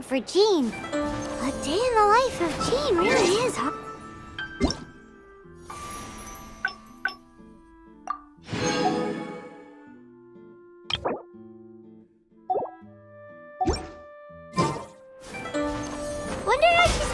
time for Jean. A day in the life of Jean really is hard. Wonder how she's...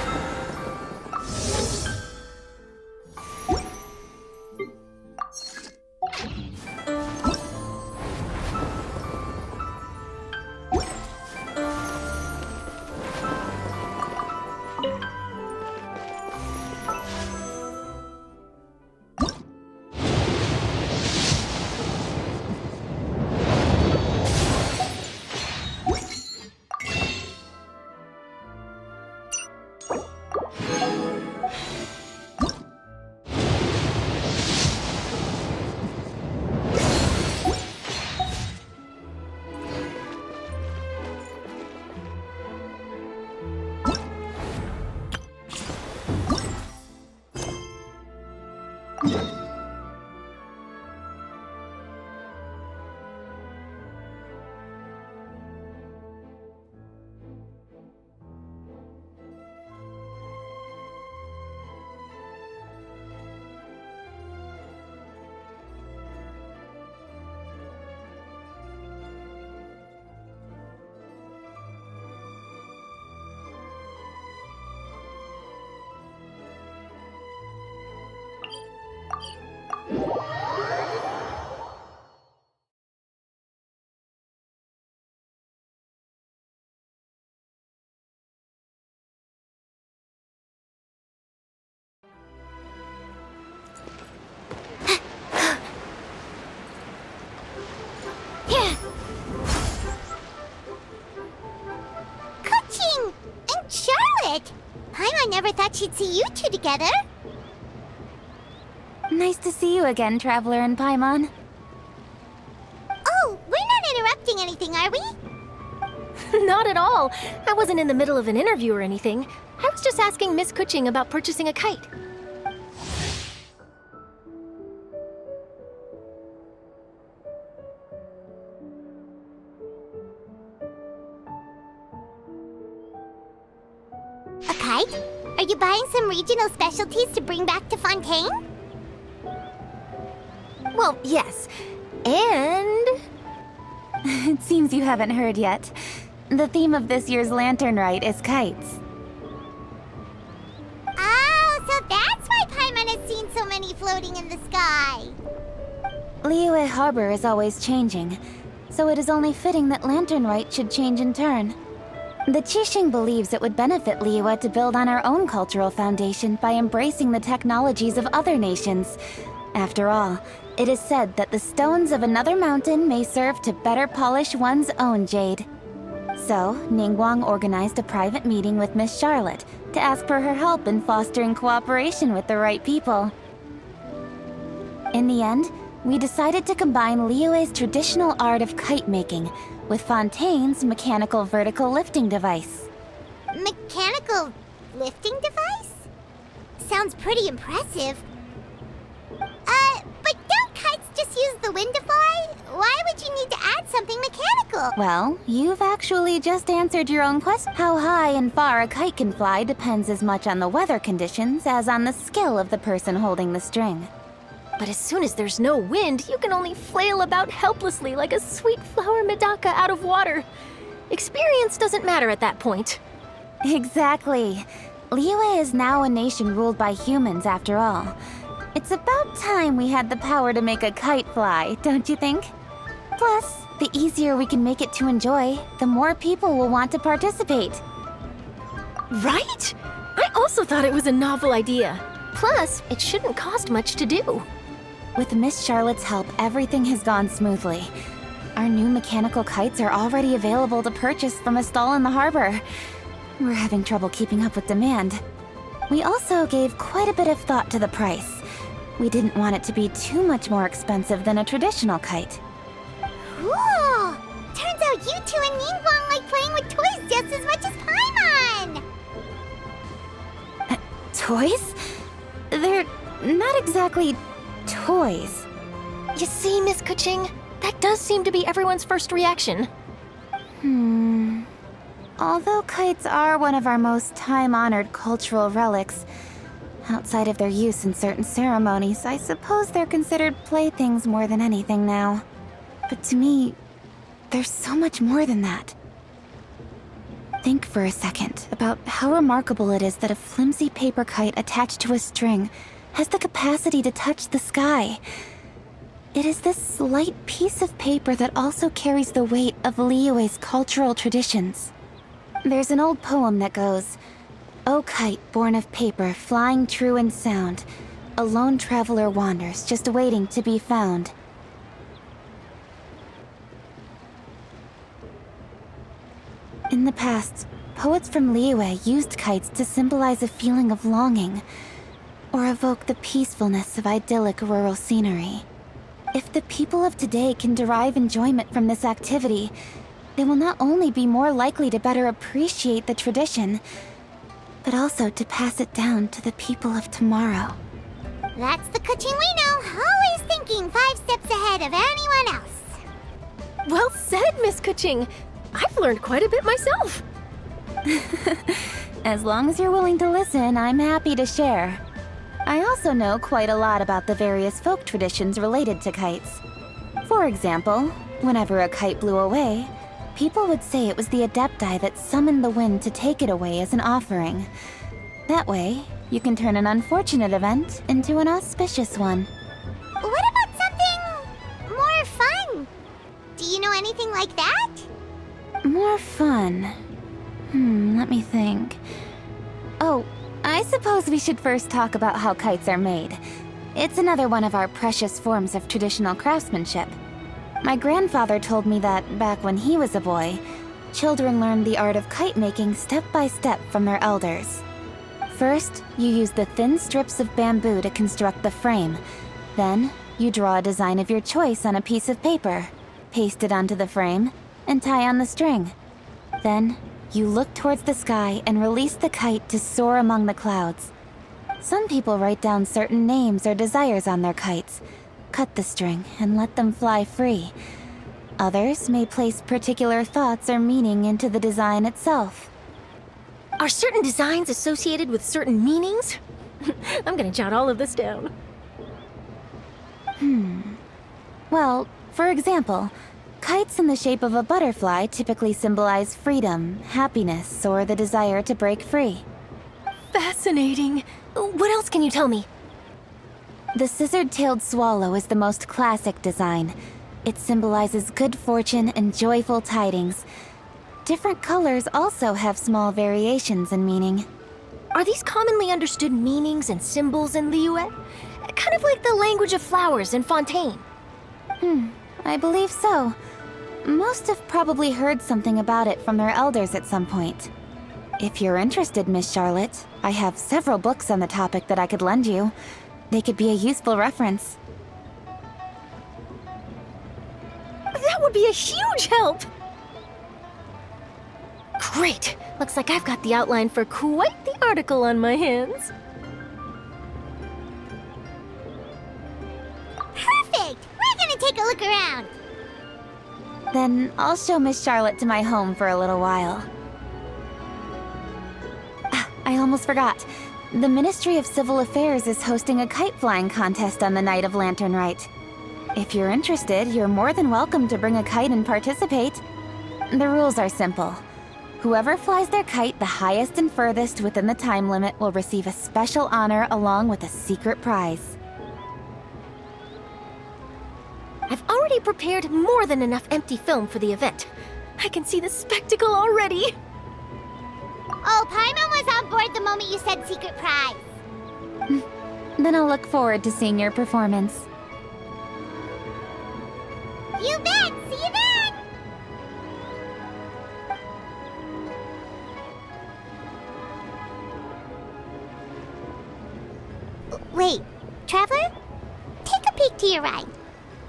Kuching and Charlotte! I never thought she'd see you two together. Nice to see you again, Traveler and Paimon. Oh, we're not interrupting anything, are we? Not at all. I wasn't in the middle of an interview or anything. I was just asking Miss Kuching about purchasing a kite. A kite? Are you buying some regional specialties to bring back to Fontaine? Well, yes. And... It seems you haven't heard yet. The theme of this year's Lantern Rite is kites. Oh, so that's why Paimon has seen so many floating in the sky. Liyue Harbor is always changing, so it is only fitting that Lantern Rite should change in turn. The Qixing believes it would benefit Liyue to build on our own cultural foundation by embracing the technologies of other nations. After all, it is said that the stones of another mountain may serve to better polish one's own jade. So, Ningguang organized a private meeting with Miss Charlotte to ask for her help in fostering cooperation with the right people. In the end, we decided to combine Liyue's traditional art of kite making with Fontaine's mechanical vertical lifting device. Mechanical lifting device? Sounds pretty impressive. But don't kites just use the wind to fly? Why would you need to add something mechanical? Well, you've actually just answered your own question. How high and far a kite can fly depends as much on the weather conditions as on the skill of the person holding the string. But as soon as there's no wind, you can only flail about helplessly like a sweet flower medaka out of water. Experience doesn't matter at that point. Exactly. Liyue is now a nation ruled by humans after all. It's about time we had the power to make a kite fly, don't you think? Plus, the easier we can make it to enjoy, the more people will want to participate. Right? I also thought it was a novel idea. Plus, it shouldn't cost much to do. With Miss Charlotte's help, everything has gone smoothly. Our new mechanical kites are already available to purchase from a stall in the harbor. We're having trouble keeping up with demand. We also gave quite a bit of thought to the price. We didn't want it to be too much more expensive than a traditional kite. Cool! Turns out you two and Ningguang like playing with toys just as much as Paimon! Toys? They're not exactly toys. You see, Miss Kuching? That does seem to be everyone's first reaction. Although kites are one of our most time-honored cultural relics, outside of their use in certain ceremonies, I suppose they're considered playthings more than anything now. But to me, there's so much more than that. Think for a second about how remarkable it is that a flimsy paper kite attached to a string has the capacity to touch the sky. It is this slight piece of paper that also carries the weight of Liyue's cultural traditions. There's an old poem that goes, "O kite born of paper, flying true in sound, a lone traveler wanders, just waiting to be found." In the past, poets from Liyue used kites to symbolize a feeling of longing, or evoke the peacefulness of idyllic rural scenery. If the people of today can derive enjoyment from this activity, they will not only be more likely to better appreciate the tradition, but also to pass it down to the people of tomorrow. That's the Kuching we know, always thinking 5 steps ahead of anyone else. Well said, Miss Kuching. I've learned quite a bit myself. As long as you're willing to listen, I'm happy to share. I also know quite a lot about the various folk traditions related to kites. For example, whenever a kite blew away, people would say it was the Adepti that summoned the wind to take it away as an offering. That way, you can turn an unfortunate event into an auspicious one. What about something more fun? Do you know anything like that? More fun. Let me think. Oh, I suppose we should first talk about how kites are made. It's another one of our precious forms of traditional craftsmanship. My grandfather told me that, back when he was a boy, children learned the art of kite making step by step from their elders. First, you use the thin strips of bamboo to construct the frame. Then, you draw a design of your choice on a piece of paper, paste it onto the frame, and tie on the string. Then, you look towards the sky and release the kite to soar among the clouds. Some people write down certain names or desires on their kites, cut the string, and let them fly free. Others may place particular thoughts or meaning into the design itself. Are certain designs associated with certain meanings? I'm gonna jot all of this down. Well, for example, kites in the shape of a butterfly typically symbolize freedom, happiness, or the desire to break free. Fascinating. What else can you tell me? The scissor-tailed swallow is the most classic design. It symbolizes good fortune and joyful tidings. Different colors also have small variations in meaning. Are these commonly understood meanings and symbols in Liyue? Kind of like the language of flowers in Fontaine. I believe so. Most have probably heard something about it from their elders at some point. If you're interested, Miss Charlotte, I have several books on the topic that I could lend you. They could be a useful reference. That would be a huge help! Great! Looks like I've got the outline for quite the article on my hands. Perfect! We're gonna take a look around. Then I'll show Miss Charlotte to my home for a little while. I almost forgot. The Ministry of Civil Affairs is hosting a kite flying contest on the night of Lantern Rite. If you're interested, you're more than welcome to bring a kite and participate. The rules are simple. Whoever flies their kite the highest and furthest within the time limit will receive a special honor along with a secret prize. I've already prepared more than enough empty film for the event. I can see the spectacle already. Oh, Paimon was on board the moment you said secret prize. Then I'll look forward to seeing your performance. You bet! See you then! Wait, Traveler? Take a peek to your right.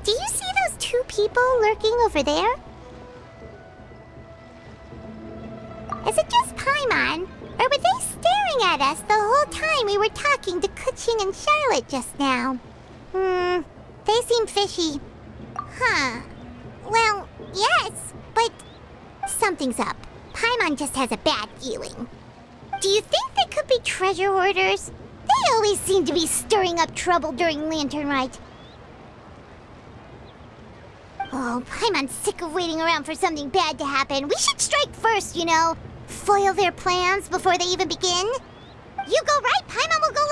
Do you see those 2 people lurking over there? Is it just Paimon? Or were they staring at us the whole time we were talking to Kuching and Charlotte just now? They seem fishy. Huh. Well, yes, but something's up. Paimon Paimon just has a bad feeling. Do you think they could be treasure hoarders? They always seem to be stirring up trouble during Lantern Rite. Oh, Paimon's sick of waiting around for something bad to happen. We should strike first, you know. Foil their plans before they even begin. You go right, Paimon will go